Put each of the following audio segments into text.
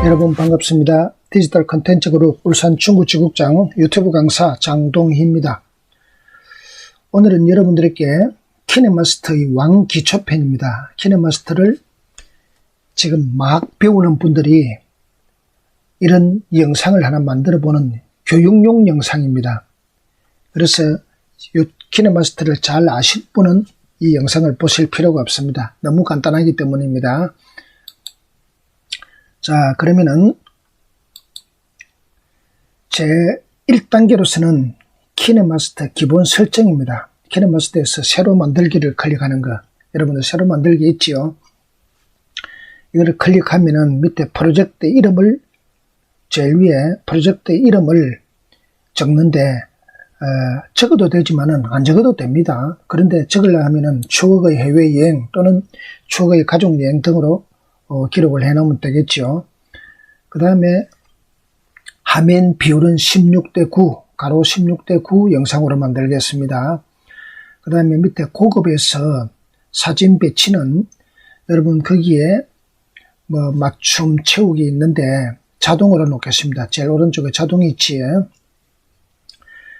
여러분 반갑습니다. 디지털 컨텐츠 그룹 울산 중구지국장 유튜브 강사 장동희입니다. 오늘은 여러분들에게 키네마스터의 왕 기초편입니다. 키네마스터를 지금 막 배우는 분들이 이런 영상을 하나 만들어 보는 교육용 영상입니다. 그래서 이 키네마스터를 잘 아실 분은 이 영상을 보실 필요가 없습니다. 너무 간단하기 때문입니다. 자, 그러면은 제 1단계로서는 키네마스터 기본 설정입니다. 키네마스터에서 새로 만들기를 클릭하는 거. 여러분들 새로 만들기 있지요? 이거를 클릭하면은 밑에 프로젝트 이름을 제일 위에 프로젝트 이름을 적는데 적어도 되지만은 안 적어도 됩니다. 그런데 적으려 하면은 추억의 해외여행 또는 추억의 가족여행 등으로 기록을 해 놓으면 되겠죠. 그 다음에 화면 비율은 16:9 가로 16:9 영상으로 만들겠습니다. 그 다음에 밑에 고급에서 사진 배치는 여러분 거기에 뭐 맞춤 채우기 있는데 자동으로 놓겠습니다. 제일 오른쪽에 자동이 있지에.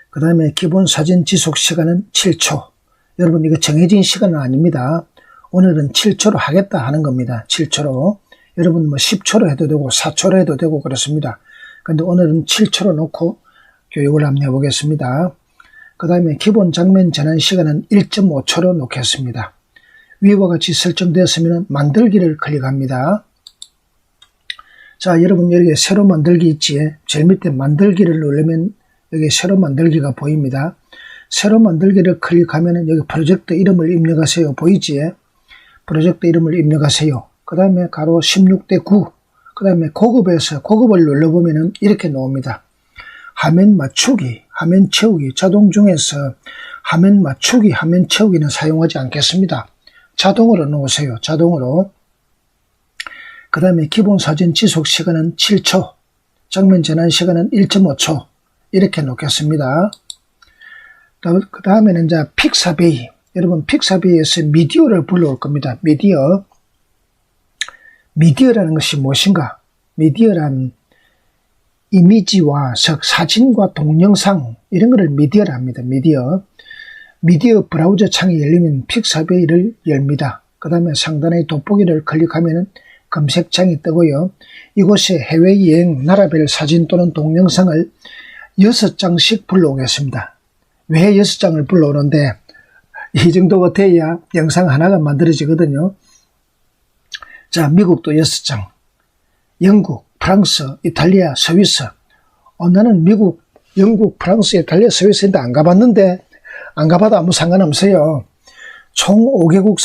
그 다음에 기본 사진 지속 시간은 7초. 여러분 이거 정해진 시간은 아닙니다. 오늘은 7초로 하겠다 하는 겁니다. 7초로. 여러분 뭐 10초로 해도 되고 4초로 해도 되고 그렇습니다. 근데 오늘은 7초로 놓고 교육을 한번 해보겠습니다. 그 다음에 기본 장면 전환 시간은 1.5초로 놓겠습니다. 위와 같이 설정되었으면 만들기를 클릭합니다. 자, 여러분 여기 새로 만들기 있지에 제일 밑에 만들기를 누르면 여기 새로 만들기가 보입니다. 새로 만들기를 클릭하면 여기 프로젝트 이름을 입력하세요. 보이지에? 프로젝트 이름을 입력하세요. 그 다음에 가로 16:9. 그 다음에 고급에서 고급을 눌러보면 이렇게 나옵니다. 화면 맞추기, 화면 채우기, 자동 중에서 화면 맞추기, 화면 채우기는 사용하지 않겠습니다. 자동으로 놓으세요. 자동으로. 그 다음에 기본 사진 지속 시간은 7초, 장면 전환 시간은 1.5초 이렇게 놓겠습니다. 그 다음에는 이제 픽사베이. 여러분 픽사베이에서 미디어를 불러올 겁니다. 미디어라는 것이 무엇인가? 미디어란 이미지와 사진과 동영상 이런 거를 미디어라 합니다. 미디어 브라우저 창이 열리면 픽사베이를 열립니다. 그 다음에 상단의 돋보기를 클릭하면 검색창이 뜨고요. 이곳에 해외여행 나라별 사진 또는 동영상을 6장씩 불러오겠습니다. 왜 6장을 불러오는데 이 정도가 돼야 영상 하나가 만들어지거든요. 자, 미국도 6장, 영국, 프랑스, 이탈리아, 스위스. 나는 미국, 영국, 프랑스, 이탈리아, 스위스인데 안 가봤는데 안 가봐도 아무 상관없어요. 총 5개국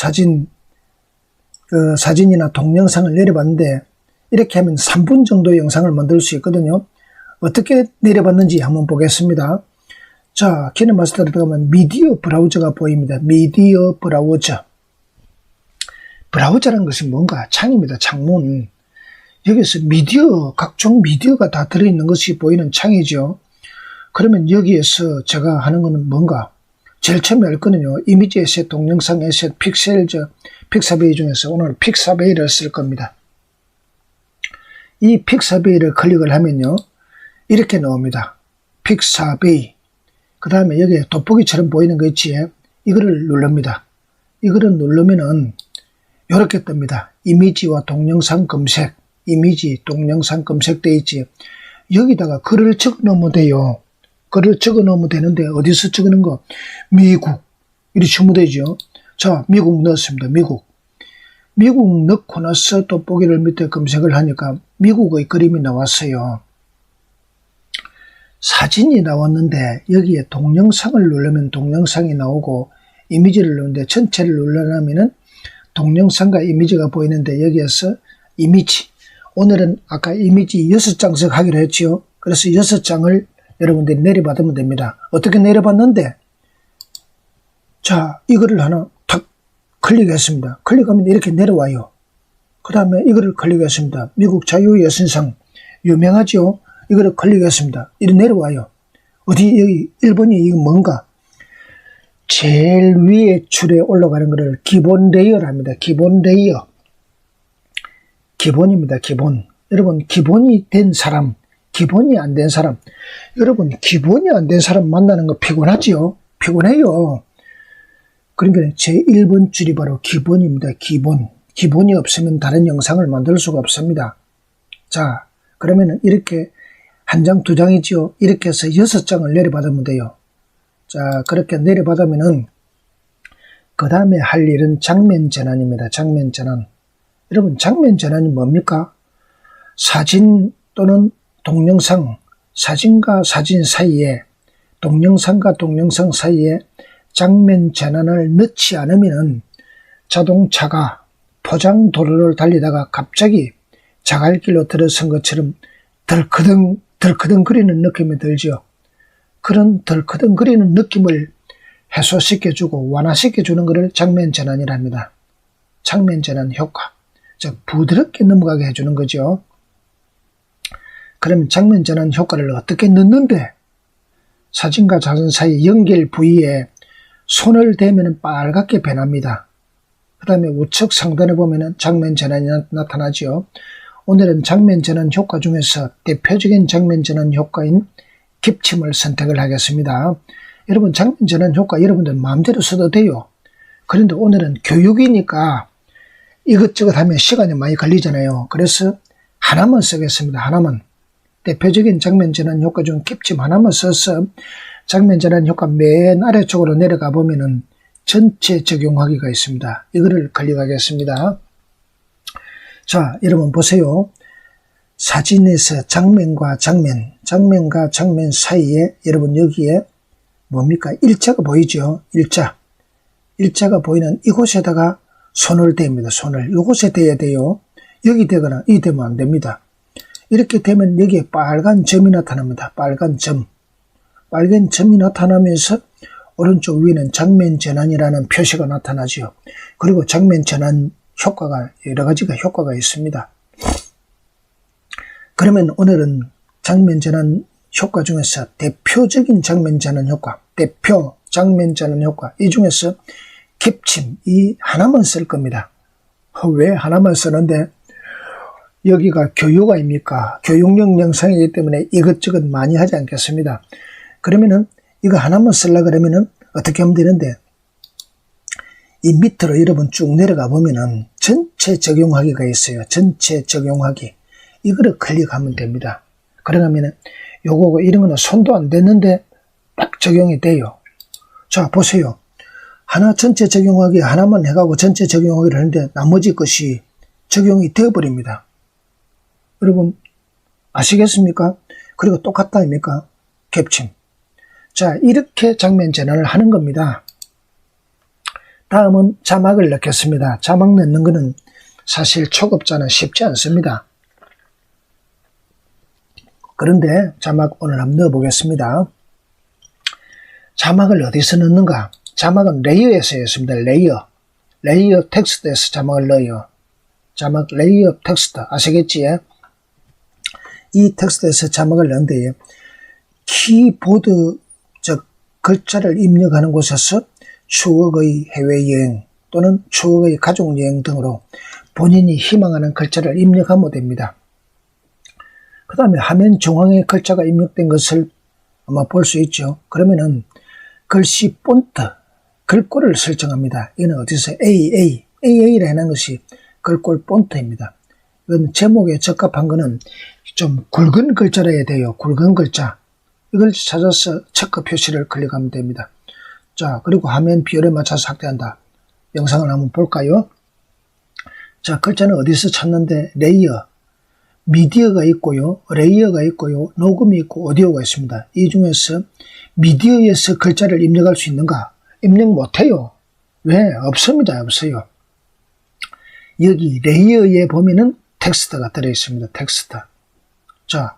사진이나 동영상을 내려봤는데 이렇게 하면 3분 정도 영상을 만들 수 있거든요. 어떻게 내려봤는지 한번 보겠습니다. 자, 키네마스터로 들어가면 미디어 브라우저가 보입니다. 미디어 브라우저. 브라우저라는 것이 뭔가? 창입니다. 창문. 여기서 각종 미디어가 다 들어있는 것이 보이는 창이죠. 그러면 여기에서 제가 하는 거는 뭔가? 제일 처음에 할 거는요. 이미지 에셋, 동영상 에셋, 픽사베이 중에서 오늘 픽사베이를 쓸 겁니다. 이 픽사베이를 클릭을 하면요. 이렇게 나옵니다. 픽사베이. 그 다음에 여기에 돋보기처럼 보이는 거 있지? 이거를 누릅니다. 이거를 누르면은 이렇게 뜹니다. 이미지와 동영상 검색. 이미지, 동영상 검색되어 있지. 여기다가 글을 적어 놓으면 돼요. 글을 적어 놓으면 되는데 어디서 적어 놓은 거? 미국. 이렇게 주면 되죠. 자, 미국 넣었습니다. 미국 넣고 나서 돋보기를 밑에 검색을 하니까 미국의 그림이 나왔어요. 사진이 나왔는데 여기에 동영상을 누르면 동영상이 나오고 이미지를 누르는데 전체를 눌러나면은 동영상과 이미지가 보이는데 여기에서 이미지. 오늘은 아까 이미지 6장씩 하기로 했지요. 그래서 6장을 여러분들이 내려받으면 됩니다. 어떻게 내려받는데? 자, 이거를 하나 탁 클릭했습니다. 클릭하면 이렇게 내려와요. 그 다음에 이거를 클릭했습니다. 미국 자유여신상 유명하죠? 이거를 클릭했습니다. 이렇게 내려와요. 어디 여기 1번이 이거 뭔가? 제일 위에 줄에 올라가는 것을 기본 레이어랍니다. 기본 레이어. 기본입니다. 기본. 여러분, 기본이 된 사람, 기본이 안 된 사람, 여러분, 기본이 안 된 사람 만나는 거 피곤하지요? 피곤해요. 그러니까 제 1번 줄이 바로 기본입니다. 기본. 기본이 없으면 다른 영상을 만들 수가 없습니다. 자, 그러면은 이렇게 한 장, 두 장이지요. 이렇게 해서 6장을 내려받으면 돼요. 자, 그렇게 내려받으면은 그 다음에 할 일은 장면 전환입니다. 장면 전환. 여러분, 장면 전환이 뭡니까? 사진 또는 동영상, 사진과 사진 사이에, 동영상과 동영상 사이에 장면 전환을 넣지 않으면 자동차가 포장 도로를 달리다가 갑자기 자갈길로 들어선 것처럼 덜커덩거리는 느낌이 들죠. 그런 덜커덩거리는 느낌을 해소시켜주고 완화시켜주는 것을 장면 전환이라 합니다. 장면 전환 효과. 즉, 부드럽게 넘어가게 해주는 거죠. 그러면 장면 전환 효과를 어떻게 넣는데? 사진과 사진 사이 연결 부위에 손을 대면 빨갛게 변합니다. 그 다음에 우측 상단에 보면 장면 전환이 나타나죠. 오늘은 장면 전환 효과 중에서 대표적인 장면 전환 효과인 깁침을 선택을 하겠습니다. 여러분, 장면 전환 효과 여러분들 마음대로 써도 돼요. 그런데 오늘은 교육이니까 이것저것 하면 시간이 많이 걸리잖아요. 그래서 하나만 쓰겠습니다. 하나만. 대표적인 장면 전환 효과 중 깁침 하나만 써서 장면 전환 효과 맨 아래쪽으로 내려가 보면은 전체 적용하기가 있습니다. 이거를 클릭하겠습니다. 자, 여러분 보세요. 사진에서 장면과 장면 사이에 여러분 여기에 뭡니까? 일자가 보이죠? 일자가 보이는 이곳에다가 손을 댑니다. 손을. 이곳에 대야 돼요. 여기 되거나 이 되면 안 됩니다. 이렇게 되면 여기에 빨간 점이 나타납니다. 빨간 점이 나타나면서 오른쪽 위에는 장면 전환이라는 표시가 나타나죠. 그리고 장면 전환 효과가 여러 가지가 효과가 있습니다. 그러면 오늘은 장면 전환 효과 중에서 대표적인 장면 전환 효과, 이 중에서 깁침 이 하나만 쓸 겁니다. 왜 하나만 쓰는데? 여기가 교육 아닙니까? 교육용 영상이기 때문에 이것저것 많이 하지 않겠습니다. 그러면은 이거 하나만 쓰려고 그러면은 어떻게 하면 되는데, 이 밑으로 여러분 쭉 내려가 보면은 전체 적용하기가 있어요. 전체 적용하기. 이거를 클릭하면 됩니다. 그러면은 요거 이런 거는 손도 안 댔는데 딱 적용이 돼요. 자, 보세요. 하나 전체 적용하기 하나만 해가고 전체 적용하기를 하는데 나머지 것이 적용이 되어버립니다. 여러분 아시겠습니까? 그리고 똑같다 아닙니까? 캡침. 자, 이렇게 장면 전환을 하는 겁니다. 다음은 자막을 넣겠습니다. 자막 넣는 것은 사실 초급자는 쉽지 않습니다. 그런데 자막 오늘 한번 넣어보겠습니다. 자막을 어디서 넣는가? 자막은 레이어에서 했습니다. 레이어 텍스트에서 자막을 넣어요. 자막 레이어 텍스트 아시겠지? 이 텍스트에서 자막을 넣는데 키보드 즉 글자를 입력하는 곳에서 추억의 해외여행 또는 추억의 가족여행 등으로 본인이 희망하는 글자를 입력하면 됩니다. 그 다음에 화면 중앙에 글자가 입력된 것을 아마 볼 수 있죠. 그러면은 글씨 폰트, 글꼴을 설정합니다. 이는 어디서 AA를 해놓은 것이 글꼴 폰트입니다. 이건 제목에 적합한 거는 좀 굵은 글자라 해야 돼요. 굵은 글자. 이걸 찾아서 체크 표시를 클릭하면 됩니다. 자, 그리고 화면 비율에 맞춰서 확대한다. 영상을 한번 볼까요? 자, 글자는 어디서 찾는데 레이어, 미디어가 있고요, 레이어가 있고요, 녹음이 있고 오디오가 있습니다. 이 중에서 미디어에서 글자를 입력할 수 있는가? 입력 못해요. 왜? 없습니다. 없어요. 여기 레이어에 보면은 텍스트가 들어있습니다. 텍스트. 자,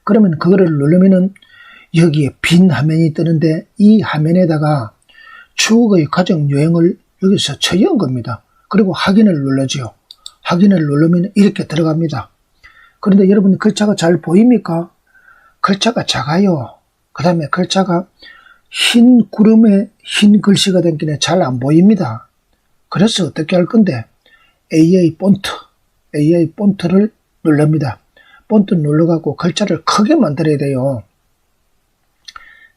그러면 그거를 누르면은 여기에 빈 화면이 뜨는데 이 화면에다가 추억의 가족 여행을 여기서 처리한 겁니다. 그리고 확인을 눌러줘요. 확인을 누르면 이렇게 들어갑니다. 그런데 여러분 글자가 잘 보입니까? 글자가 작아요. 그 다음에 글자가 흰 구름에 흰 글씨가 된 게 잘 안 보입니다. 그래서 어떻게 할 건데 AA 폰트, AI 폰트를 눌릅니다. 폰트 눌러갖고 글자를 크게 만들어야 돼요.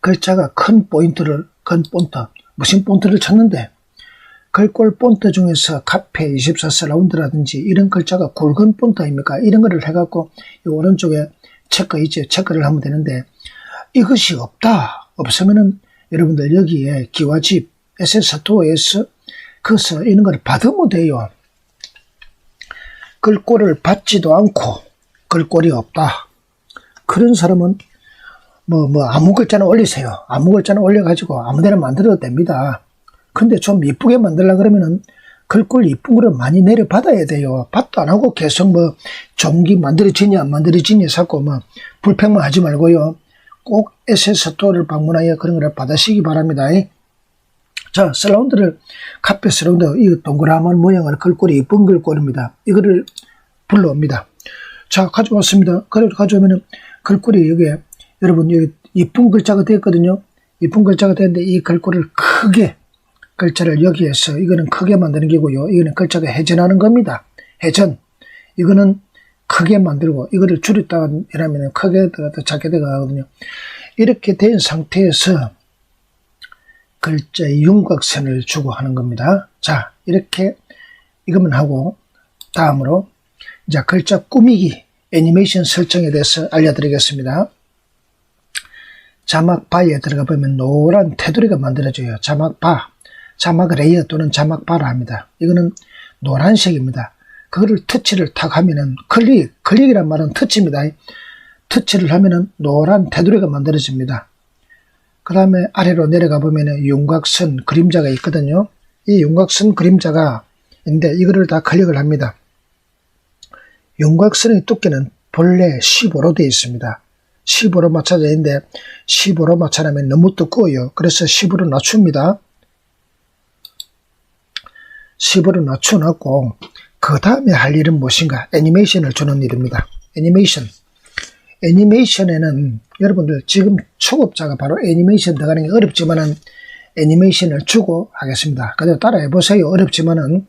글자가 큰 폰트, 무슨 폰트를 찾는데 글꼴 폰트 중에서 카페 24 서라운드라든지 이런 글자가 굵은 폰트 아닙니까? 이런 거를 해갖고 이 오른쪽에 체크 있죠. 체크를 하면 되는데 이것이 없다. 없으면은 여러분들 여기에 기와집 SS2에서 그서 이런 걸 받으면 돼요. 글꼴을 받지도 않고 글꼴이 없다. 그런 사람은 아무 글자나 올리세요. 아무 글자나 올려가지고 아무데나 만들어도 됩니다. 근데 좀 이쁘게 만들려고 그러면은 글꼴 이쁜 거를 많이 내려받아야 돼요. 받도 안 하고 계속 종기 만들어지냐 안 만들어지냐 자꾸 불평만 하지 말고요. 꼭 SS2를 방문하여 그런 걸 받으시기 바랍니다. 자, 서라운드를, 카페 서라운드, 이 동그라만 모양의 글꼴이 이쁜 글꼴입니다. 이거를 불러옵니다. 자, 가져왔습니다. 그래서 가져오면은 글꼴이 여기에, 여러분, 여기 이쁜 글자가 되었거든요. 이쁜 글자가 되었는데 이 글꼴을 크게, 글자를 여기에서, 이거는 크게 만드는 게고요. 이거는 글자가 회전하는 겁니다. 회전. 이거는 크게 만들고, 이거를 줄였다가 이러면 크게 들어가다 작게 들어가거든요. 이렇게 된 상태에서 글자의 윤곽선을 주고 하는 겁니다. 자, 이렇게 이것만 하고 다음으로 이제 글자 꾸미기 애니메이션 설정에 대해서 알려드리겠습니다. 자막 바에 들어가 보면 노란 테두리가 만들어져요. 자막 바, 자막 레이어 또는 자막 바라 합니다. 이거는 노란색입니다. 그거를 터치를 탁 하면은 클릭이란 말은 터치입니다. 터치를 하면은 노란 테두리가 만들어집니다. 그 다음에 아래로 내려가 보면은 윤곽선 그림자가 있거든요. 이 윤곽선 그림자가 있는데 이거를 다 클릭을 합니다. 윤곽선의 두께는 본래 15로 되어 있습니다. 15로 맞춰져 있는데 15로 맞춰놓으면 너무 두꺼워요. 그래서 15로 낮춥니다. 15로 낮춰놓고 그 다음에 할 일은 무엇인가? 애니메이션을 주는 일입니다. 애니메이션에는 여러분들 지금 초급자가 바로 애니메이션 들어가는 게 어렵지만은 애니메이션을 주고 하겠습니다. 그래서 따라해 보세요. 어렵지만은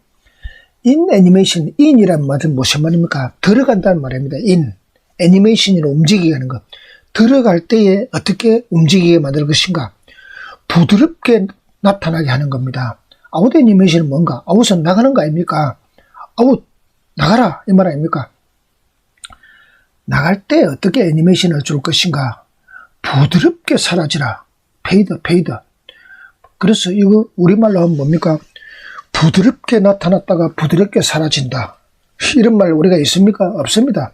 애니메이션, 인이란 말은 무슨 말입니까? 들어간다는 말입니다. 애니메이션으로 움직이게 하는 것. 들어갈 때에 어떻게 움직이게 만들 것인가? 부드럽게 나타나게 하는 겁니다. 아웃 애니메이션은 뭔가? 아웃은 나가는 거 아닙니까? 아웃, 나가라 이 말 아닙니까? 나갈 때 어떻게 애니메이션을 줄 것인가? 부드럽게 사라지라. 페이드. 그래서 이거 우리말로 하면 뭡니까? 부드럽게 나타났다가 부드럽게 사라진다. 이런 말 우리가 있습니까? 없습니다.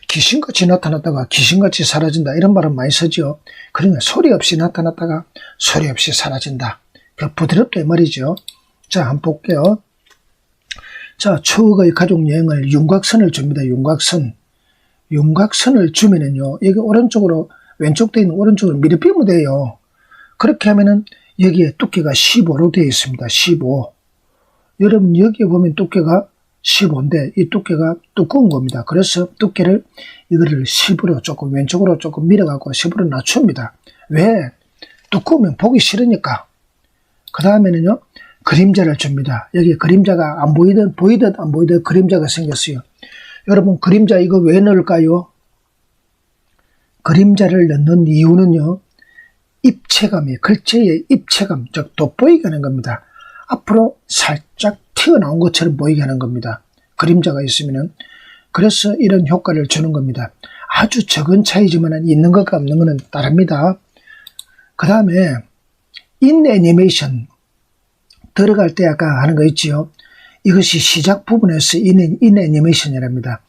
귀신같이 나타났다가 귀신같이 사라진다. 이런 말은 많이 쓰죠. 그러니까 소리 없이 나타났다가 소리 없이 사라진다. 그 부드럽다 이 말이죠. 자, 한번 볼게요. 자, 추억의 가족여행을 윤곽선을 줍니다. 윤곽선을 주면은요, 여기 오른쪽으로, 왼쪽 돼 있는 오른쪽으로 밀어비우면 돼요. 그렇게 하면은 여기에 두께가 15로 되어 있습니다. 15. 여러분, 여기에 보면 두께가 15인데, 이 두께가 두꺼운 겁니다. 그래서 두께를, 이거를 10으로 조금, 왼쪽으로 조금 밀어갖고 10으로 낮춥니다. 왜? 두꺼우면 보기 싫으니까. 그 다음에는요, 그림자를 줍니다. 여기 그림자가 안 보이듯 안 보이듯 그림자가 생겼어요. 여러분, 그림자 이거 왜 넣을까요? 그림자를 넣는 이유는요, 입체감이, 글자의 입체감, 즉 돋보이게 하는 겁니다. 앞으로 살짝 튀어나온 것처럼 보이게 하는 겁니다. 그림자가 있으면은. 그래서 이런 효과를 주는 겁니다. 아주 적은 차이지만 있는 것과 없는 것은 다릅니다. 그 다음에 인애니메이션 들어갈 때 아까 하는 거 있지요. 이것이 시작 부분에서 인애니메이션이랍니다.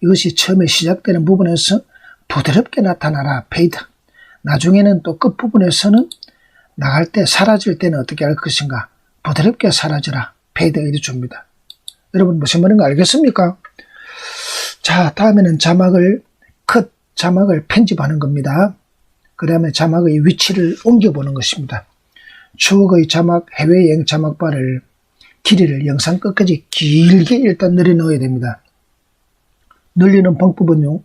이것이 처음에 시작되는 부분에서 부드럽게 나타나라. 페이드. 나중에는 또 끝부분에서는 나갈 때 사라질 때는 어떻게 할 것인가? 부드럽게 사라져라. 페이드 이렇게 줍니다. 여러분 무슨 말인가 알겠습니까? 자, 다음에는 자막을 편집하는 겁니다. 그 다음에 자막의 위치를 옮겨보는 것입니다. 추억의 자막, 해외여행 자막바를 길이를 영상 끝까지 길게 일단 늘려놓아야 됩니다. 늘리는 방법은요,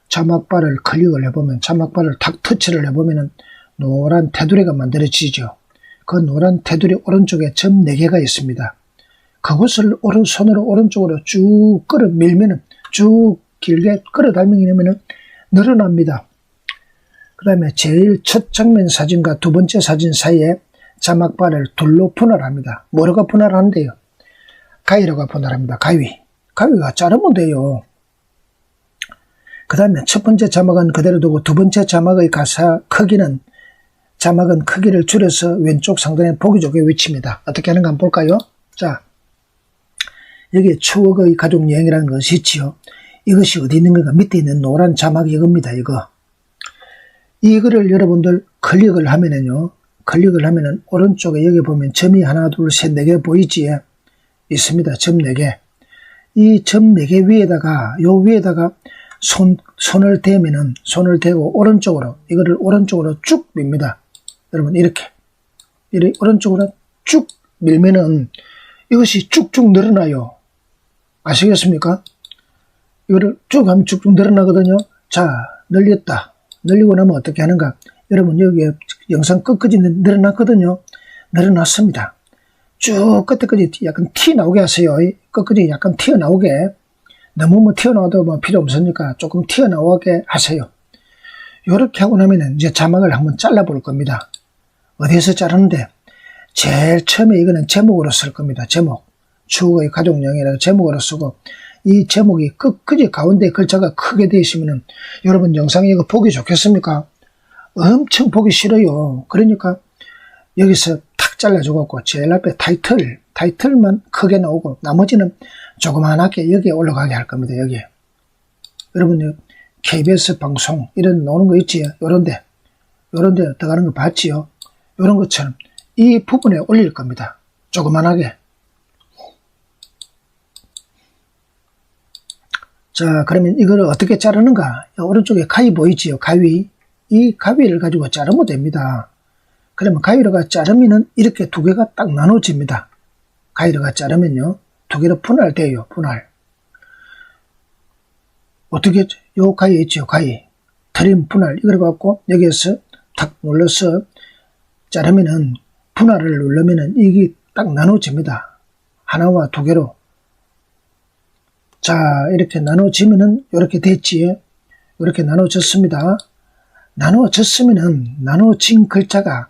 자막바를 클릭을 해보면, 자막바를 탁 터치를 해보면 노란 테두리가 만들어지죠. 그 노란 테두리 오른쪽에 점 4개가 있습니다. 그것을 오른손으로 오른쪽으로 쭉 끌어 밀면은, 쭉 길게 끌어당기면은 늘어납니다. 그 다음에 제일 첫 장면 사진과 두 번째 사진 사이에 자막바를 둘로 분할합니다. 뭐로가 분할하는데요? 가위로가 분할합니다. 가위가 자르면 돼요. 그 다음에 첫 번째 자막은 그대로 두고 두 번째 자막의 가사 크기는, 자막은 크기를 줄여서 왼쪽 상단에 보기 좋게 위치입니다. 어떻게 하는가 한번 볼까요? 자, 여기에 추억의 가족여행이라는 것이 있지요. 이것이 어디 있는 건가? 밑에 있는 노란 자막이 이겁니다. 이거를 여러분들 클릭을 하면은요, 오른쪽에 여기 보면 점이 하나, 둘, 셋, 네 개 보이지? 있습니다. 점 4개. 이 점 4개 위에다가, 요 위에다가 손을 대고 이거를 오른쪽으로 쭉 밉니다. 여러분, 이렇게 오른쪽으로 쭉 밀면은 이것이 쭉쭉 늘어나요. 아시겠습니까? 이거를 쭉 하면 쭉쭉 늘어나거든요. 자, 늘리고 나면 어떻게 하는가? 여러분, 여기에 영상 끝까지 늘어났거든요. 늘어났습니다. 쭉 끝에까지 약간 튀어나오게 하세요. 끝까지 약간 튀어나오게. 너무 튀어나와도 필요 없으니까 조금 튀어나오게 하세요. 이렇게 하고 나면은 이제 자막을 한번 잘라볼 겁니다. 어디에서 자르는데? 제일 처음에 이거는 제목으로 쓸 겁니다. 제목. 추억의 가족여행이라고 제목으로 쓰고, 이 제목이 끝까지 가운데 글자가 크게 되어 있으면은 여러분 영상이 이거 보기 좋겠습니까? 엄청 보기 싫어요. 그러니까 여기서 탁 잘라줘갖고 제일 앞에 타이틀만 크게 나오고 나머지는 조그만하게 여기에 올라가게 할 겁니다. 여기에. 여러분 KBS 방송 이런 나오는 거 있지? 요런데 들어가는 거 봤지요? 요런 것처럼 이 부분에 올릴 겁니다. 조그만하게. 자, 그러면 이걸 어떻게 자르는가? 오른쪽에 가위 보이지요? 가위. 이 가위를 가지고 자르면 됩니다. 그러면 가위로가 자르면은 이렇게 두 개가 딱 나눠집니다. 가위로가 자르면요, 두 개로 분할돼요. 분할. 어떻게, 요 가위 있죠? 가위. 트림 분할. 이걸 갖고 여기에서 탁 눌러서 자르면은, 분할을 누르면은 이게 딱 나눠집니다. 하나와 두 개로. 자, 이렇게 나눠지면은 이렇게 됐지. 이렇게 나눠졌습니다. 나눠진 글자가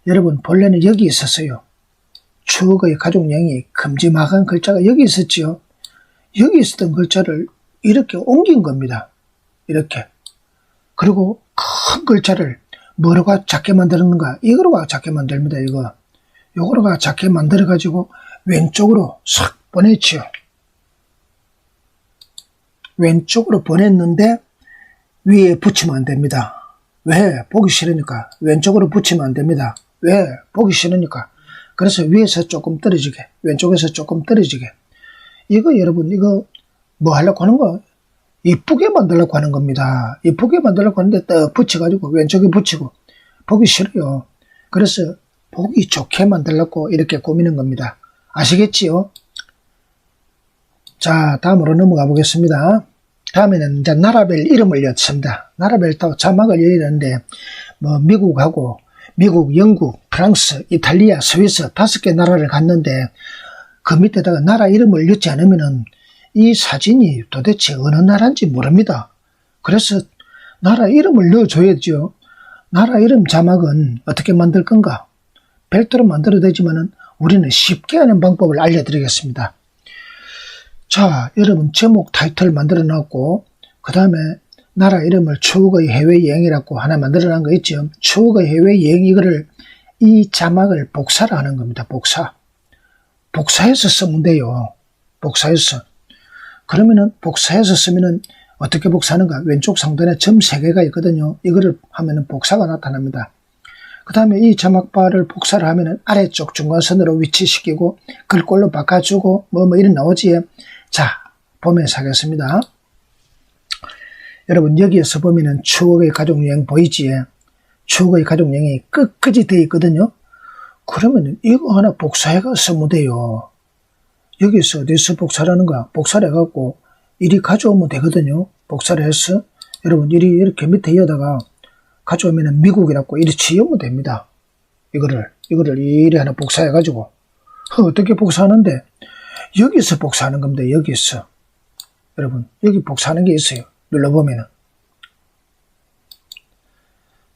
여러분 본래는 여기 있었어요. 추억의 가족여행이 큼지막한 글자가 여기 있었지요. 여기 있었던 글자를 이렇게 옮긴 겁니다. 이렇게. 그리고 큰 글자를 뭐로가 작게 만드는가? 이거로가 작게 만듭니다. 요거로가 작게 만들어 가지고 왼쪽으로 싹 보냈지요. 왼쪽으로 보냈는데 위에 붙이면 안 됩니다. 왜? 보기 싫으니까. 왼쪽으로 붙이면 안 됩니다. 왜? 보기 싫으니까. 그래서 위에서 조금 떨어지게, 왼쪽에서 조금 떨어지게. 여러분, 뭐 하려고 하는 거? 이쁘게 만들려고 하는 겁니다. 이쁘게 만들려고 하는데 딱 붙여가지고 왼쪽에 붙이고. 보기 싫어요. 그래서 보기 좋게 만들려고 이렇게 꾸미는 겁니다. 아시겠지요? 자, 다음으로 넘어가 보겠습니다. 다음에는 이제 나라별 이름을 였습니다. 나라별 또 자막을 열었는데, 미국, 영국, 프랑스, 이탈리아, 스위스 5개 나라를 갔는데, 그 밑에다가 나라 이름을 넣지 않으면은 이 사진이 도대체 어느 나라인지 모릅니다. 그래서 나라 이름을 넣어줘야죠. 나라 이름 자막은 어떻게 만들 건가? 별도로 만들어도 되지만은 우리는 쉽게 하는 방법을 알려드리겠습니다. 자, 여러분 제목 타이틀 만들어 놨고, 그 다음에 나라 이름을 추억의 해외여행이라고 하나 만들어 놓은 거 있죠. 추억의 해외여행, 이 자막을 복사를 하는 겁니다. 복사해서 쓰면 돼요. 복사해서. 그러면은 복사해서 쓰면은 어떻게 복사하는가? 왼쪽 상단에 점 3개가 있거든요. 이거를 하면은 복사가 나타납니다. 그 다음에 이 자막바를 복사를 하면은 아래쪽 중간선으로 위치시키고 글꼴로 바꿔주고 이런 나오지. 자, 보면서 하겠습니다. 여러분 여기에서 보면은 추억의 가족여행 보이지? 추억의 가족여행이 끝까지 되어 있거든요. 그러면 이거 하나 복사해가 쓰면 돼요. 여기서 어디서 복사를 하는가? 복사를 해갖고 이리 가져오면 되거든요. 복사를 해서 여러분 이렇게 밑에 이어다가 가져오면은 미국이라고 이리 지으면 됩니다. 이거를 이리 하나 복사해가지고 어떻게 복사하는데? 여기서 복사하는 겁니다. 여기서. 여러분, 여기 복사하는 게 있어요. 눌러보면은.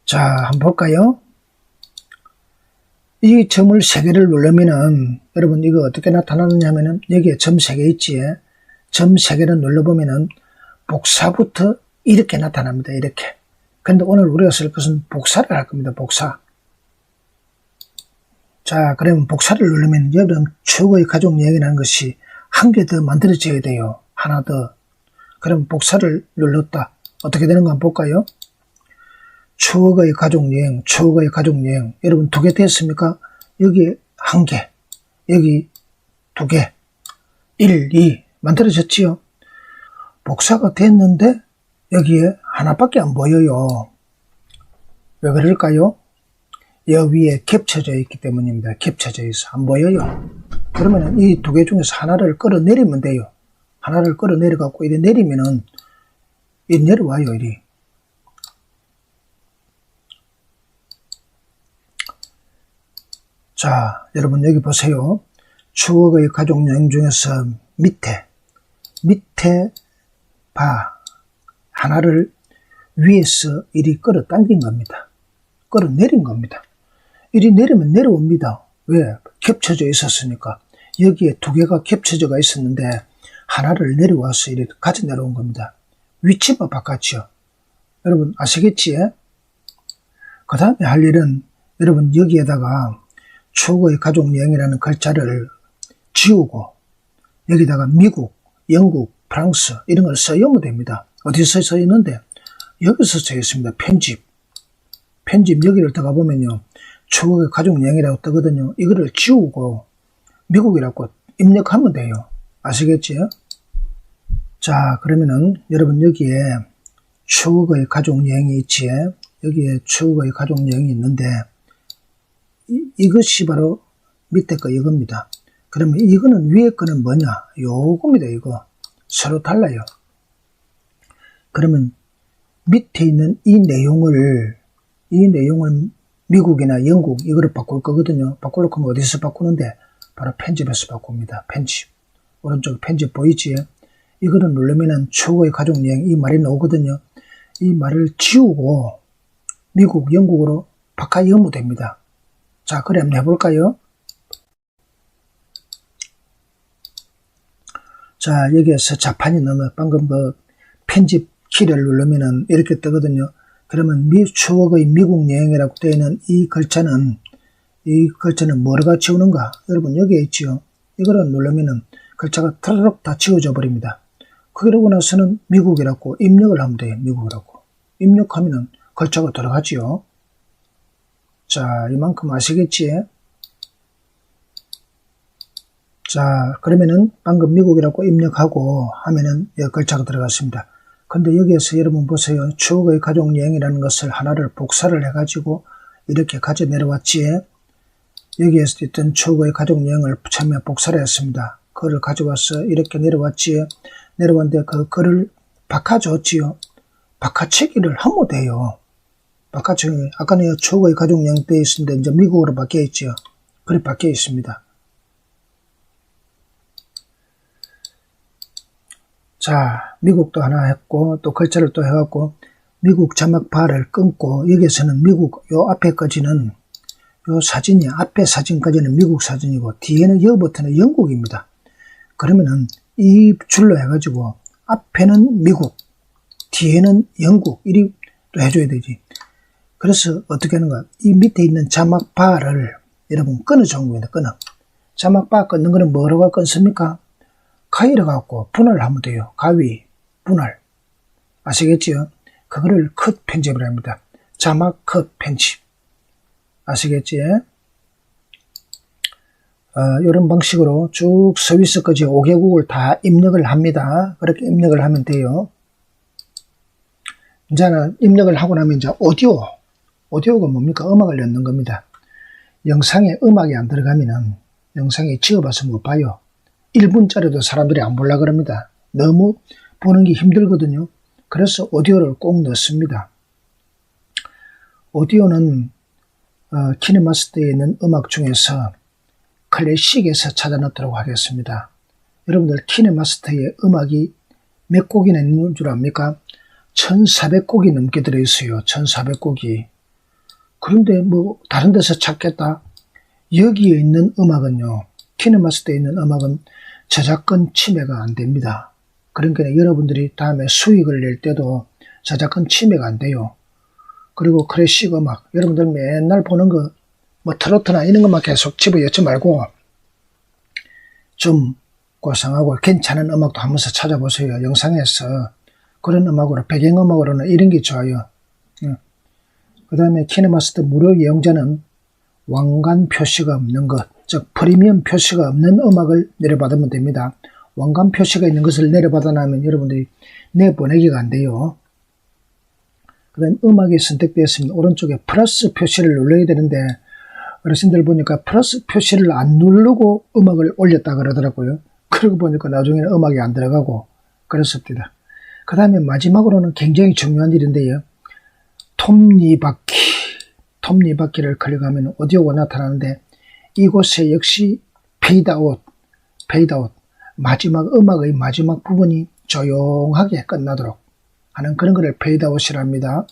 자, 한번 볼까요? 이 점을 3개를 누르면은, 여러분, 이거 어떻게 나타나느냐면은, 여기에 점 3개 있지? 점 3개를 눌러보면은, 복사부터 이렇게 나타납니다. 이렇게. 근데 오늘 우리가 쓸 것은 복사를 할 겁니다. 복사. 자, 그러면 복사를 누르면, 여러분, 추억의 가족 여행이라는 것이 한 개 더 만들어져야 돼요. 하나 더. 그럼 복사를 눌렀다. 어떻게 되는가 한번 볼까요? 추억의 가족여행, 추억의 가족여행. 여러분 2개 됐습니까? 여기 1개, 여기 2개, 1, 2 만들어졌지요? 복사가 됐는데 여기에 하나밖에 안 보여요. 왜 그럴까요? 여기 위에 겹쳐져 있기 때문입니다. 겹쳐져 있어. 안 보여요. 그러면 이 2개 중에서 하나를 끌어내리면 돼요. 하나를 끌어내려갖고 이래 내리면은 이리 내려와요. 이리. 자, 여러분 여기 보세요. 추억의 가족여행 중에서 밑에 바 하나를 위에서 이리 끌어당긴 겁니다. 끌어내린 겁니다. 이리 내리면 내려옵니다. 왜? 겹쳐져 있었으니까. 여기에 2개가 겹쳐져가 있었는데 하나를 내려와서 이리 같이 내려온 겁니다. 위치만 바꿨죠. 여러분 아시겠지? 그 다음에 할 일은 여러분 여기에다가 추억의 가족여행이라는 글자를 지우고 여기다가 미국, 영국, 프랑스 이런 걸 써오면 됩니다. 어디서 써 있는데? 여기서 써 있습니다. 편집 여기를 들어가 보면요. 추억의 가족여행이라고 뜨거든요. 이거를 지우고 미국이라고 입력하면 돼요. 아시겠지? 자, 그러면은 여러분 여기에 추억의 가족여행이 있지? 여기에 추억의 가족여행이 있는데 이것이 바로 밑에 거 이겁니다. 그러면 이거는 위에 거는 뭐냐? 요겁니다. 이거 서로 달라요. 그러면 밑에 있는 이 내용을 미국이나 영국 이거를 바꿀 거거든요. 바꾸려고 하면 어디서 바꾸는데? 바로 편집에서 바꿉니다. 편집. 오른쪽 편집 보이지? 이거를 누르면은 추억의 가족여행 이 말이 나오거든요. 이 말을 지우고 미국, 영국으로 바꿔 됩니다. 자, 그래 한번 해볼까요? 자, 여기에서 자판이 넘어 방금 편집 키를 누르면은 이렇게 뜨거든요. 그러면 추억의 미국 여행이라고 되어 있는 이 글자는 뭐가 지우는가? 여러분 여기에 있지요. 이거를 누르면은 글자가 타르륵 다 지워져 버립니다. 그러고 나서는 미국이라고 입력을 하면 돼요. 미국이라고. 입력하면은 글자가 들어가지요. 자, 이만큼 아시겠지? 자, 그러면은 방금 미국이라고 입력하고 하면은 여기 글자가 들어갔습니다. 근데 여기에서 여러분 보세요. 추억의 가족여행이라는 것을 하나를 복사를 해가지고 이렇게 가져 내려왔지. 여기에서 있던 추억의 가족여행을 처음에 복사를 했습니다. 그거를 가져와서 이렇게 내려왔지. 내려왔는데 그 글을 바꿔줬지요. 바꿔치기를 하면 돼요. 바꿔치기. 아까는 추억의 가족여행 때 있었는데 이제 미국으로 바뀌어 있지요. 그래 바뀌어 있습니다. 자, 미국도 하나 했고 또 글자를 또 해갖고 미국 자막바를 끊고 여기에서는 미국 요 앞에까지는 요 사진이 앞에 사진까지는 미국 사진이고 뒤에는 여기부터는 영국입니다. 그러면은 이 줄로 해가지고 앞에는 미국 뒤에는 영국 이리 또 해줘야 되지. 그래서 어떻게 하는가? 이 밑에 있는 자막바를 여러분 끊어준 겁니다. 끊어. 자막바 끊는 거는 뭐라고 끊습니까? 가위를 갖고 분할을 하면 돼요. 가위, 분할. 아시겠지요? 그거를 컷 편집을 합니다. 자막 컷 편집. 아시겠지? 이런 방식으로 쭉 서비스까지 5개국을 다 입력을 합니다. 그렇게 입력을 하면 돼요. 이제는 입력을 하고 나면 이제 오디오가 뭡니까? 음악을 넣는 겁니다. 영상에 음악이 안 들어가면은 영상에 지어봐서 못 봐요. 1분짜리도 사람들이 안 보려고 그럽니다. 너무 보는 게 힘들거든요. 그래서 오디오를 꼭 넣습니다. 오디오는 키네마스터에 있는 음악 중에서 클래식에서 찾아 넣도록 하겠습니다. 여러분들 키네마스터의 음악이 몇 곡이나 있는 줄 압니까? 1400곡이 넘게 들어있어요. 1400곡이. 그런데 뭐 다른 데서 찾겠다? 여기에 있는 음악은요, 키네마스터에 있는 음악은 저작권 침해가 안 됩니다. 그러니까 여러분들이 다음에 수익을 낼 때도 저작권 침해가 안 돼요. 그리고 클래식 음악, 여러분들 맨날 보는 거, 뭐 트로트나 이런 것만 계속 집어넣지 말고 좀 고상하고 괜찮은 음악도 한번서 찾아보세요. 영상에서 그런 음악으로, 배경음악으로는 이런 게 좋아요. 그 다음에 키네마스터 무료 이용자는 왕관 표시가 없는 것, 즉 프리미엄 표시가 없는 음악을 내려받으면 됩니다. 왕관 표시가 있는 것을 내려받아 나면 여러분들이 내보내기가 안 돼요. 그 다음에 음악이 선택되었으면 오른쪽에 플러스 표시를 눌러야 되는데 어르신들 보니까 플러스 표시를 안 누르고 음악을 올렸다 그러더라고요. 그러고 보니까 나중에는 음악이 안 들어가고 그렇습니다. 그 다음에 마지막으로는 굉장히 중요한 일인데요. 톱니바퀴를 클릭하면 오디오가 나타나는데 이곳에 역시 페이드아웃, 마지막 음악의 마지막 부분이 조용하게 끝나도록 하는 그런 거를 페이드아웃이라 합니다.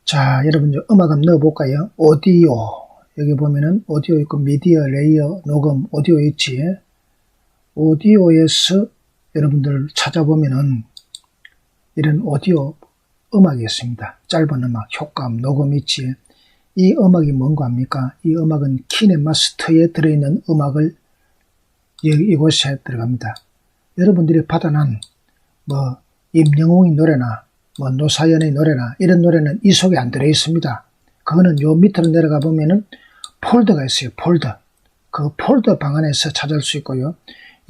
자, 여러분 음악 한번 넣어볼까요? 오디오, 여기 보면은 오디오 있고 미디어, 레이어, 녹음, 오디오 있지. 오디오에서 여러분들 찾아보면은 이런 오디오 음악이 있습니다. 짧은 음악, 효과음, 녹음 있지. 이 음악이 뭔가 합니까? 이 음악은 키네마스터에 들어있는 음악을 이곳에 들어갑니다. 여러분들이 받아난 뭐 임영웅의 노래나 뭐 노사연의 노래나 이런 노래는 이 속에 안 들어있습니다. 그거는 요 밑으로 내려가 보면은 폴더가 있어요. 폴더. 그 폴더 방 안에서 찾을 수 있고요.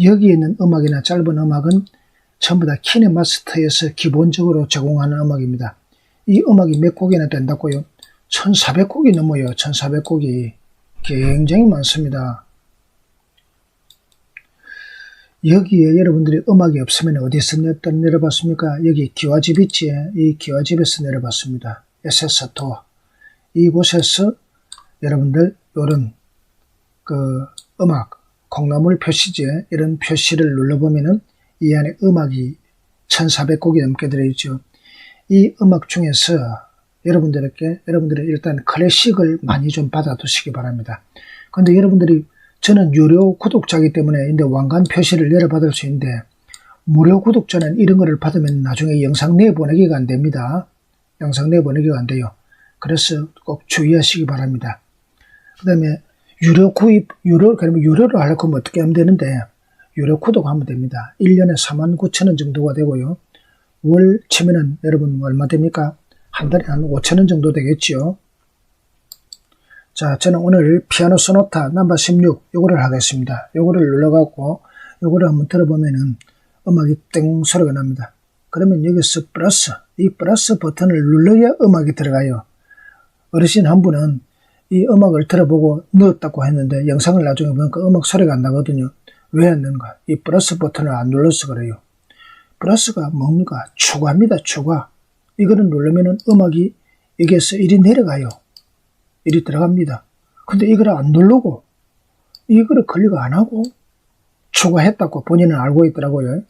여기에 있는 음악이나 짧은 음악은 전부 다 키네마스터에서 기본적으로 제공하는 음악입니다. 이 음악이 몇 곡이나 된다고요? 1400곡이 넘어요. 1400곡이. 굉장히 많습니다. 여기에 여러분들이 음악이 없으면 어디서 내려봤습니까? 여기 기와집 있지? 이 기와집에서 내려봤습니다. SS2. 이곳에서 여러분들 요런 그 음악, 콩나물 표시지, 이런 표시를 눌러보면은 이 안에 음악이 1400곡이 넘게 들어있죠. 이 음악 중에서 여러분들이 일단 클래식을 많이 좀 받아두시기 바랍니다. 근데 여러분들이 저는 유료 구독자이기 때문에 근데 왕관 표시를 내려받을 수 있는데 무료 구독자는 이런 거를 받으면 나중에 영상 내보내기가 안 됩니다. 영상 내보내기가 안 돼요. 그래서 꼭 주의하시기 바랍니다. 그 다음에 그러면 유료로 하려고 하면 어떻게 하면 되는데 유료 구독하면 됩니다. 1년에 49,000원 정도가 되고요. 월 치면은 여러분 얼마 됩니까? 한 달에 한 5,000원 정도 되겠죠. 자, 저는 오늘 피아노 소나타 넘버 16 요거를 하겠습니다. 요거를 눌러갖고 요거를 한번 들어보면은 음악이 땡 소리가 납니다. 그러면 여기서 이 플러스 버튼을 눌러야 음악이 들어가요. 어르신 한 분은 이 음악을 들어보고 넣었다고 했는데 영상을 나중에 보니까 음악 소리가 안 나거든요. 왜 안 나는가? 이 플러스 버튼을 안 눌러서 그래요. 플러스가 뭡니까? 추가입니다. 추가. 이거를 누르면은 음악이 여기에서 이리 내려가요. 이리 들어갑니다. 근데 이거를 안 누르고 이거를 클릭 안 하고 추가했다고 본인은 알고 있더라고요.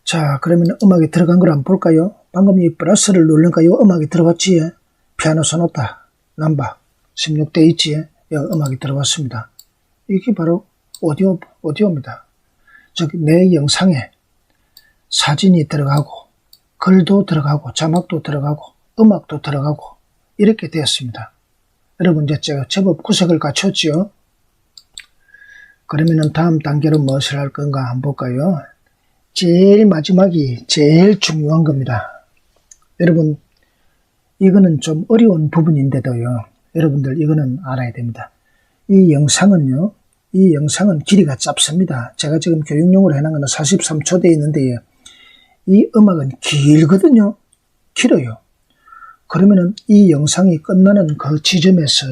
자, 그러면 음악이 들어간 걸 한번 볼까요? 방금 이 플러스를 누르니까 이 음악이 들어갔지. 피아노 소나타 넘버 16대 있지. 여기 음악이 들어갔습니다. 이게 바로 오디오입니다. 즉 내 영상에 사진이 들어가고 글도 들어가고 자막도 들어가고 음악도 들어가고 이렇게 되었습니다. 여러분 이제 제가 제법 구색을 갖췄죠. 그러면은 다음 단계로 무엇을 할 건가 한번 볼까요? 제일 마지막이 제일 중요한 겁니다. 여러분 이거는 좀 어려운 부분인데도요. 여러분들 이거는 알아야 됩니다. 이 영상은 길이가 짧습니다. 제가 지금 교육용으로 해놓은 거는 43초 되어 있는데요. 이 음악은 길거든요. 길어요. 그러면은 이 영상이 끝나는 그 지점에서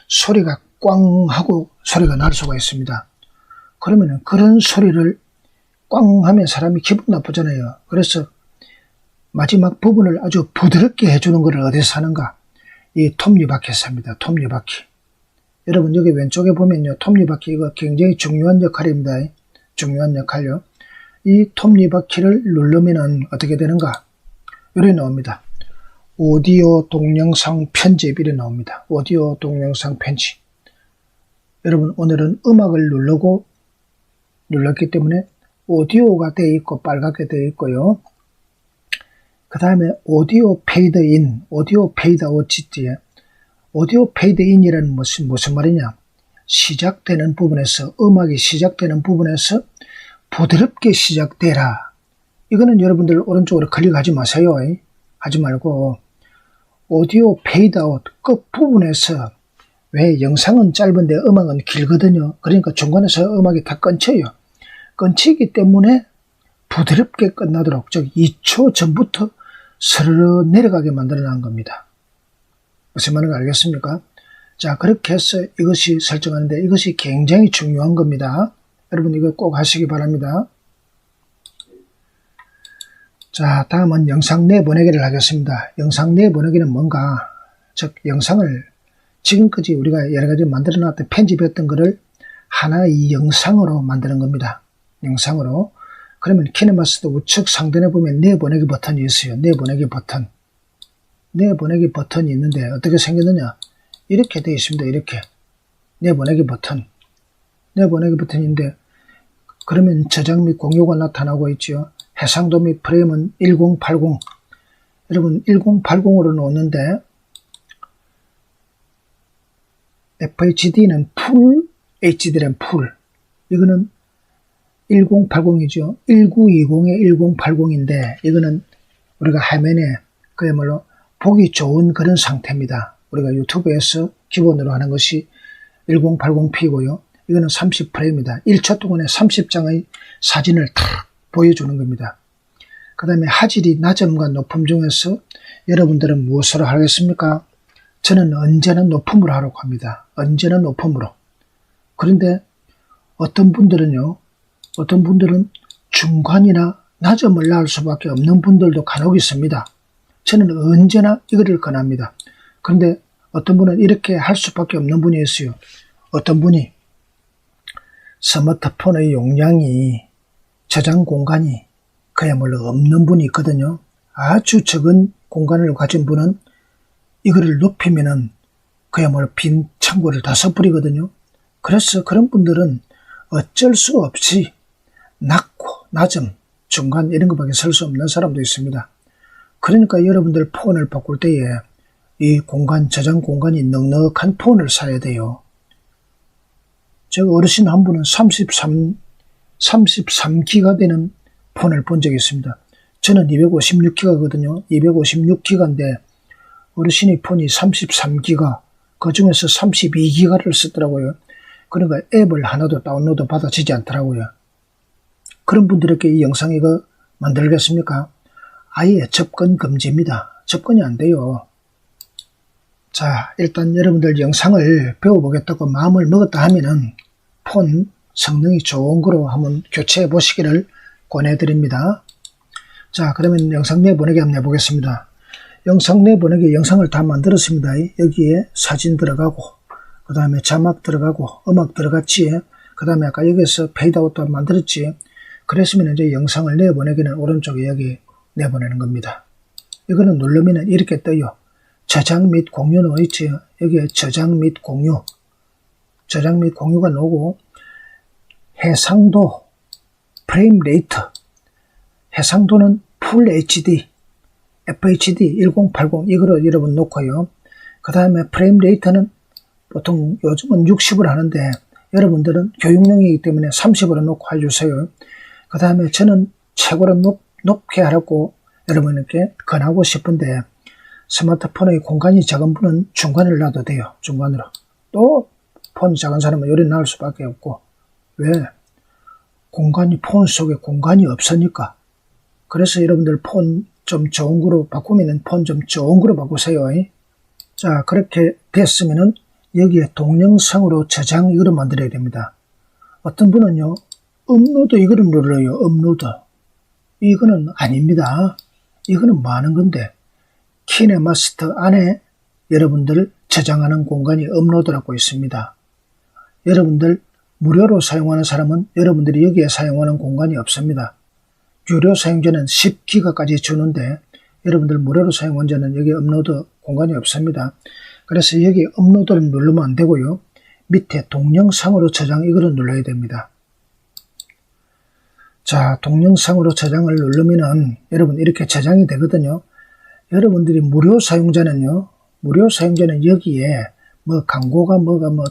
소리가 꽝 하고 소리가 날 수가 있습니다. 그러면은 그런 소리를 꽝 하면 사람이 기분 나쁘잖아요. 그래서 마지막 부분을 아주 부드럽게 해주는 것을 어디서 하는가? 이 톱니바퀴에서 합니다. 톱니바퀴. 여러분 여기 왼쪽에 보면요. 톱니바퀴 이거 굉장히 중요한 역할입니다. 중요한 역할요. 이 톱니바퀴를 누르면은 어떻게 되는가? 이렇게 나옵니다. 오디오 동영상 편집 이렇게 나옵니다. 오디오 동영상 편집. 여러분 오늘은 음악을 눌렀기 때문에 오디오가 되어 있고 빨갛게 되어 있고요. 그 다음에 오디오 페이드 인, 오디오 페이드 아웃이지에 오디오 페이드 인이라는 무슨 말이냐? 시작되는 부분에서 음악이 시작되는 부분에서 부드럽게 시작되라. 이거는 여러분들 오른쪽으로 클릭하지 마세요. 하지 말고 오디오 페이드 아웃 끝 부분에서 왜 영상은 짧은데 음악은 길거든요. 그러니까 중간에서 음악이 다 끊쳐요. 끊치기 때문에 부드럽게 끝나도록 즉 2초 전부터 스르르 내려가게 만들어 놓은 겁니다. 무슨 말인지 알겠습니까? 자, 그렇게 해서 이것이 설정하는데 이것이 굉장히 중요한 겁니다. 여러분 이거 꼭 하시기 바랍니다. 자, 다음은 영상 내보내기를 하겠습니다. 영상 내보내기는 뭔가? 즉 영상을 지금까지 우리가 여러가지 만들어 놨던 편집했던 거를 하나의 영상으로 만드는 겁니다. 영상으로. 그러면 키네마스터 우측 상단에 보면 내보내기 버튼이 있어요. 내보내기 버튼. 내보내기 버튼이 있는데 어떻게 생겼느냐? 이렇게 되어 있습니다. 이렇게. 내보내기 버튼. 내보내기 버튼인데 그러면 저장 및 공유가 나타나고 있죠. 해상도 및 프레임은 1080. 여러분 1080으로 놓는데 FHD는 풀, HD는 풀. 이거는 1080이죠. 1920에 1080인데 이거는 우리가 화면에 그야말로 보기 좋은 그런 상태입니다. 우리가 유튜브에서 기본으로 하는 것이 1080p고요. 이거는 30프레임입니다. 1초 동안에 30장의 사진을 탁 보여주는 겁니다. 그 다음에 화질이 낮음과 높음 중에서 여러분들은 무엇으로 하겠습니까? 저는 언제나 높음으로 하려고 합니다. 언제나 높음으로. 그런데 어떤 분들은 중간이나 낮음을 낳을 수밖에 없는 분들도 간혹 있습니다. 저는 언제나 이거를 권합니다. 그런데 어떤 분은 이렇게 할 수밖에 없는 분이 있어요. 어떤 분이 스마트폰의 용량이 저장 공간이 그야말로 없는 분이 있거든요. 아주 적은 공간을 가진 분은 이거를 높이면은 그야말로 빈 창고를 다 써버리거든요. 그래서 그런 분들은 어쩔 수 없이 낮고 낮음, 중간 이런 것밖에 쓸 수 없는 사람도 있습니다. 그러니까 여러분들 폰을 바꿀 때에 이 공간, 저장 공간이 넉넉한 폰을 사야 돼요. 제가 어르신 한 분은 33기가 되는 폰을 본 적이 있습니다. 저는 256기가거든요. 256기가인데 어르신의 폰이 33기가, 그 중에서 32기가를 쓰더라고요. 그러니까 앱을 하나도 다운로드 받아지지 않더라고요. 그런 분들에게 이 영상 이거 만들겠습니까? 아예 접근 금지입니다. 접근이 안 돼요. 자, 일단 여러분들 영상을 배워보겠다고 마음을 먹었다 하면은 폰 성능이 좋은 거로 한번 교체해 보시기를 권해드립니다. 자, 그러면 영상 내보내기 한번 해보겠습니다. 영상 내보내기 영상을 다 만들었습니다. 여기에 사진 들어가고, 그 다음에 자막 들어가고, 음악 들어갔지. 그 다음에 아까 여기서 페이드아웃도 만들었지. 그랬으면 이제 영상을 내보내기는 오른쪽에 여기 내보내는 겁니다. 이거는 누르면 이렇게 떠요. 저장 및 공유는 있지. 여기에 저장 및 공유. 저장 및 공유가 나오고, 해상도, 프레임 레이트. 해상도는 풀 HD, FHD 1080 이거로 여러분 놓고요. 그 다음에 프레임 레이트는 보통 요즘은 60으로 하는데 여러분들은 교육용이기 때문에 30으로 놓고 해주세요. 그 다음에 저는 최고로 높게 하라고 여러분에게 권하고 싶은데 스마트폰의 공간이 작은 분은 중간을 놔도 돼요. 중간으로. 또 폰이 작은 사람은 요리 나올 수밖에 없고. 왜? 폰 속에 공간이 없으니까. 그래서 여러분들 폰 좀 좋은 거로 바꾸면은 폰 좀 좋은 거로 바꾸세요. 자, 그렇게 됐으면은 여기에 동영상으로 저장 이거를 만들어야 됩니다. 어떤 분은요, 업로드 이거를 눌러요. 업로드. 이거는 아닙니다. 이거는 많은 건데, 키네마스터 안에 여러분들 저장하는 공간이 업로드라고 있습니다. 여러분들 무료로 사용하는 사람은 여러분들이 여기에 사용하는 공간이 없습니다. 유료 사용자는 10기가까지 주는데 여러분들 무료로 사용한 자는 여기 업로드 공간이 없습니다. 그래서 여기 업로드를 누르면 안 되고요. 밑에 동영상으로 저장 이거를 눌러야 됩니다. 자, 동영상으로 저장을 누르면은 여러분 이렇게 저장이 되거든요. 여러분들이 무료 사용자는 여기에 뭐 광고가 뭐가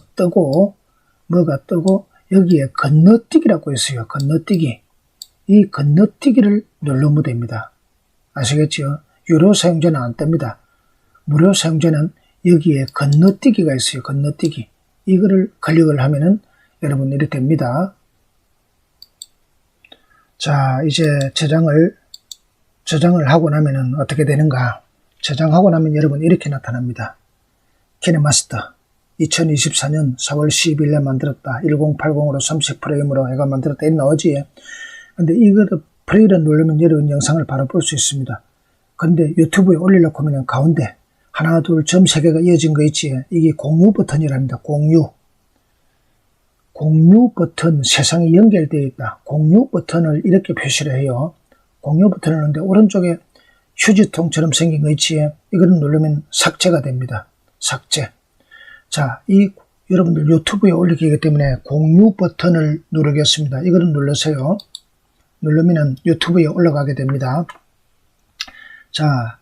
뜨고 여기에 건너뛰기라고 있어요. 건너뛰기. 이 건너뛰기를 누르면 됩니다. 아시겠죠? 유료 사용자는 안 뜹니다. 무료 사용자는 여기에 건너뛰기가 있어요. 건너뛰기. 이거를 클릭을 하면은 여러분 이렇게 됩니다. 자, 이제 저장을 하고 나면은 어떻게 되는가? 저장하고 나면 여러분 이렇게 나타납니다. 키네마스터 2024년 4월 12일에 만들었다. 1080으로 30프레임으로 해가 만들었다. 이렇게 나오지. 근데 이거를 플레이를 누르면 여러분 영상을 바로 볼 수 있습니다. 근데 유튜브에 올리려고 하면 가운데 하나, 둘, 점 3개가 이어진 거 있지. 이게 공유 버튼이랍니다. 공유 버튼 세상에 연결되어 있다. 공유 버튼을 이렇게 표시를 해요. 공유 버튼을 누르는데 오른쪽에 휴지통처럼 생긴 거 있지. 이거를 누르면 삭제가 됩니다. 삭제. 자, 여러분들 유튜브에 올리기 때문에 공유 버튼을 누르겠습니다. 이거를 눌러서요. 누르면은 유튜브에 올라가게 됩니다. 자,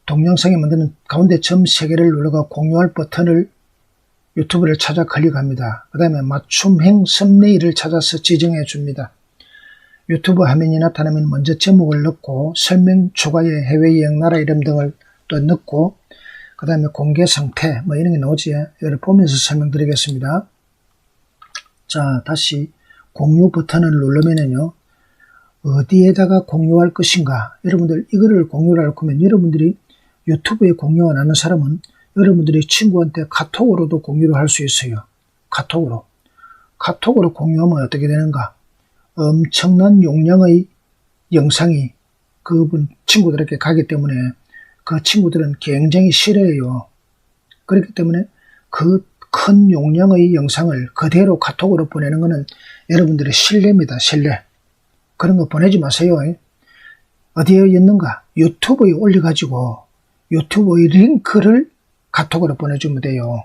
동영상에 만드는 가운데 점 3개를 눌러가 공유할 버튼을 유튜브를 찾아 클릭합니다. 그 다음에 맞춤형 썸네일을 찾아서 지정해 줍니다. 유튜브 화면이 나타나면 먼저 제목을 넣고 설명 추가에 해외여행 나라 이름 등을 또 넣고 그 다음에 공개 상태 뭐 이런 게 나오지. 이걸 보면서 설명드리겠습니다. 자, 다시 공유 버튼을 누르면은요. 어디에다가 공유할 것인가. 여러분들 이거를 공유를 할 거면 여러분들이 유튜브에 공유 안 하는 사람은 여러분들이 친구한테 카톡으로도 공유를 할 수 있어요. 카톡으로 공유하면 어떻게 되는가. 엄청난 용량의 영상이 그분 친구들에게 가기 때문에 그 친구들은 굉장히 싫어해요. 그렇기 때문에 그 큰 용량의 영상을 그대로 카톡으로 보내는 것은 여러분들의 신뢰입니다. 신뢰. 그런 거 보내지 마세요. 어디에 있는가? 유튜브에 올려가지고 유튜브의 링크를 카톡으로 보내주면 돼요.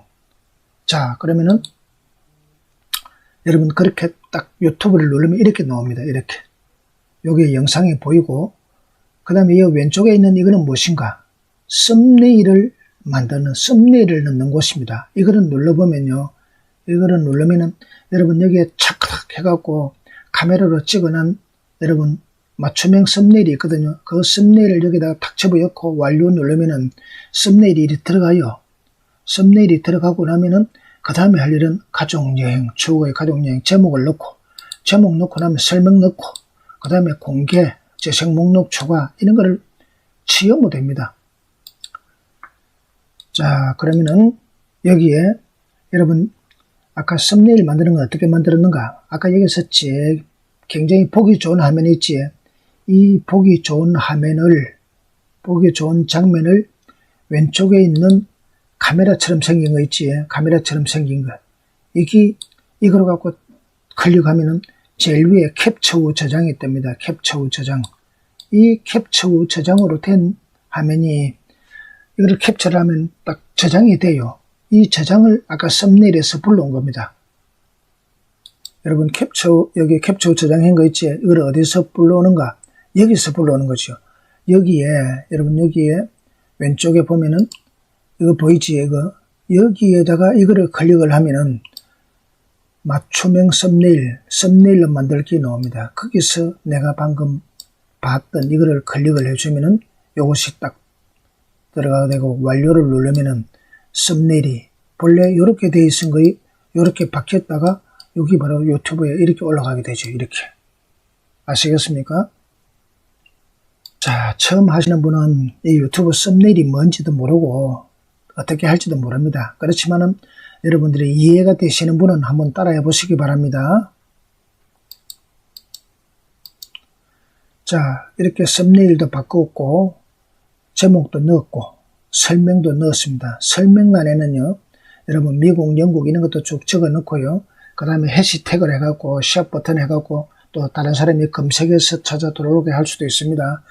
자, 그러면은 여러분 그렇게 딱 유튜브를 누르면 이렇게 나옵니다. 이렇게. 여기에 영상이 보이고 그 다음에 이 왼쪽에 있는 이거는 무엇인가? 썸네일을 만드는 썸네일을 넣는 곳입니다. 이거를 눌러보면요. 이거를 누르면은 여러분 여기에 착착 해갖고 카메라로 찍어놓은 여러분 맞춤형 썸네일이 있거든요. 그 썸네일을 여기다가 탁 집어넣고 완료 누르면은 썸네일이 이리 들어가요. 썸네일이 들어가고 나면은 그 다음에 할 일은 가족여행, 추후의 가족여행 제목을 넣고 제목 넣고 나면 설명 넣고 그 다음에 공개, 재생 목록 추가 이런 거를 치우면 됩니다. 자, 그러면은 여기에 여러분 아까 썸네일 만드는 건 어떻게 만들었는가? 아까 여기서 굉장히 보기 좋은 화면이 있지. 이 보기 좋은 장면을 왼쪽에 있는 카메라처럼 생긴 거 있지. 카메라처럼 생긴 거. 이걸 갖고 클릭하면은 제일 위에 캡처 후 저장이 뜹니다. 캡처 후 저장. 이 캡처 후 저장으로 된 화면이 이거를 캡처를 하면 딱 저장이 돼요. 이 저장을 아까 썸네일에서 불러온 겁니다. 여러분 여기 캡처 후 저장한 거 있지. 이걸 어디서 불러오는가? 여기서 불러오는 거죠. 여러분 여기에 왼쪽에 보면은 이거 보이지? 여기에다가 이거를 클릭을 하면은 맞춤형 썸네일로 만들기 나옵니다. 거기서 내가 방금 봤던 이거를 클릭을 해주면은 요것이 딱 들어가게 되고 완료를 누르면은 썸네일이 본래 이렇게 돼 있은 거이 이렇게 바뀌었다가 여기 바로 유튜브에 이렇게 올라가게 되죠. 이렇게. 아시겠습니까? 자, 처음 하시는 분은 이 유튜브 썸네일이 뭔지도 모르고 어떻게 할지도 모릅니다. 그렇지만은 여러분들이 이해가 되시는 분은 한번 따라해 보시기 바랍니다. 자, 이렇게 썸네일도 바꾸었고 제목도 넣었고 설명도 넣었습니다. 설명란에는요, 여러분 미국, 영국 이런 것도 쭉 적어 넣고요. 그 다음에 해시태그를 해갖고 시합 버튼 해갖고 또 다른 사람이 검색해서 찾아 들어오게 할 수도 있습니다.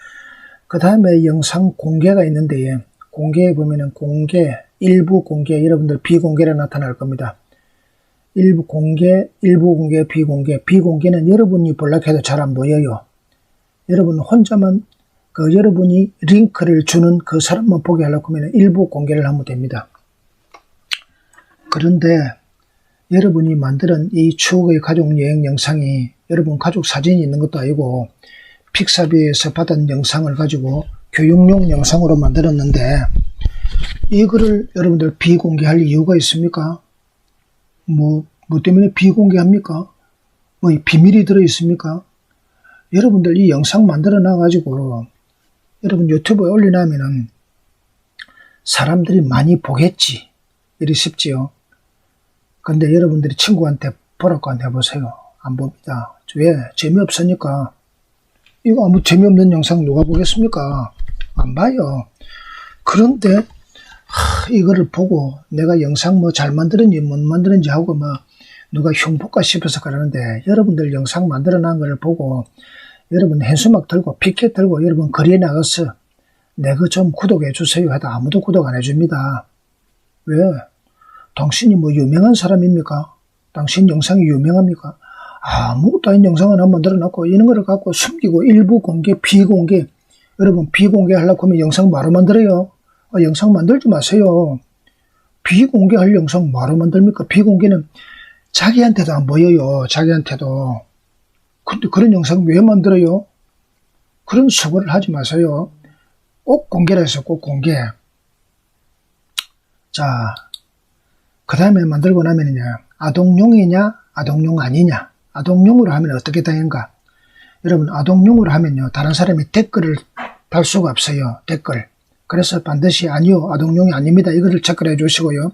그 다음에 영상 공개가 있는데 공개에 보면은 공개, 일부 공개, 여러분들 비공개로 나타날 겁니다. 일부 공개, 비공개. 비공개는 여러분이 볼락해도 잘 안 보여요. 여러분 혼자만 여러분이 링크를 주는 그 사람만 보게 하려고 하면 일부 공개를 하면 됩니다. 그런데 여러분이 만드는 이 추억의 가족 여행 영상이 여러분 가족 사진이 있는 것도 아니고 픽사비에서 받은 영상을 가지고 교육용 영상으로 만들었는데 이거를 여러분들 비공개할 이유가 있습니까? 뭐 때문에 비공개합니까? 뭐 비밀이 들어있습니까? 여러분들 이 영상 만들어 놔가지고 여러분 유튜브에 올려놓으면은 사람들이 많이 보겠지. 이리 싶지요. 근데 여러분들이 친구한테 보라고 안 해보세요. 안 봅니다. 왜? 재미없으니까. 이거 아무 재미없는 영상 누가 보겠습니까? 안 봐요. 그런데 이거를 보고 내가 영상 뭐 잘 만들었는지 못 만들었는지 하고 뭐 누가 흉볼까 싶어서 그러는데 여러분들 영상 만들어 놓은 걸 보고 여러분 현수막 들고 피켓 들고 여러분 거리에 나가서 내 거 좀 구독해 주세요 해도 아무도 구독 안 해줍니다. 왜? 당신이 뭐 유명한 사람입니까? 당신 영상이 유명합니까? 아무것도 아닌 영상을 하나 만들어 놨고 이런 거를 갖고 숨기고 일부 공개, 비공개. 여러분 비공개 하려고 하면 영상 뭐로 만들어요? 영상 만들지 마세요. 비공개할 영상 뭐로 만듭니까? 비공개는 자기한테도 안 보여요. 자기한테도. 근데 그런 영상 왜 만들어요? 그런 수고를 하지 마세요. 꼭 공개라 해서 꼭 공개. 자, 그 다음에 만들고 나면은요, 아동용이냐, 아동용 아니냐. 아동용으로 하면 어떻게 되는가? 여러분, 아동용으로 하면요, 다른 사람이 댓글을 달 수가 없어요. 댓글. 그래서 반드시 아니요, 아동용이 아닙니다. 이거를 체크를 해 주시고요.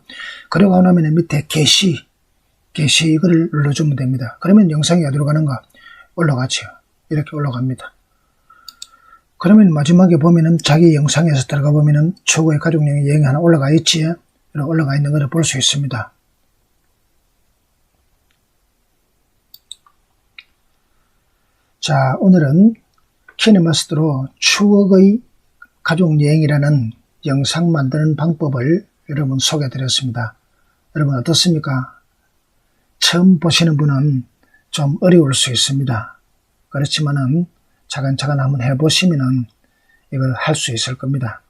그러고 나면 밑에 게시 이거를 눌러주면 됩니다. 그러면 영상이 어디로 가는가? 올라가죠. 이렇게 올라갑니다. 그러면 마지막에 보면은 자기 영상에서 들어가 보면은 최고의 가족여행 여행이 하나 올라가 있지. 이렇게 올라가 있는 것을 볼 수 있습니다. 자, 오늘은 키네마스터로 추억의 가족여행이라는 영상 만드는 방법을 여러분 소개해 드렸습니다. 여러분 어떻습니까? 처음 보시는 분은 좀 어려울 수 있습니다. 그렇지만은 차근차근 한번 해보시면은 이걸 할 수 있을 겁니다.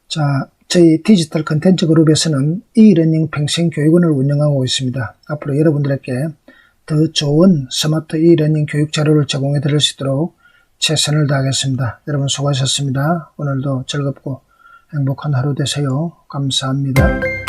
자, 저희 디지털 컨텐츠 그룹에서는 e러닝 평생교육원을 운영하고 있습니다. 앞으로 여러분들에게 더 좋은 스마트 e러닝 교육 자료를 제공해 드릴 수 있도록 최선을 다하겠습니다. 여러분 수고하셨습니다. 오늘도 즐겁고 행복한 하루 되세요. 감사합니다.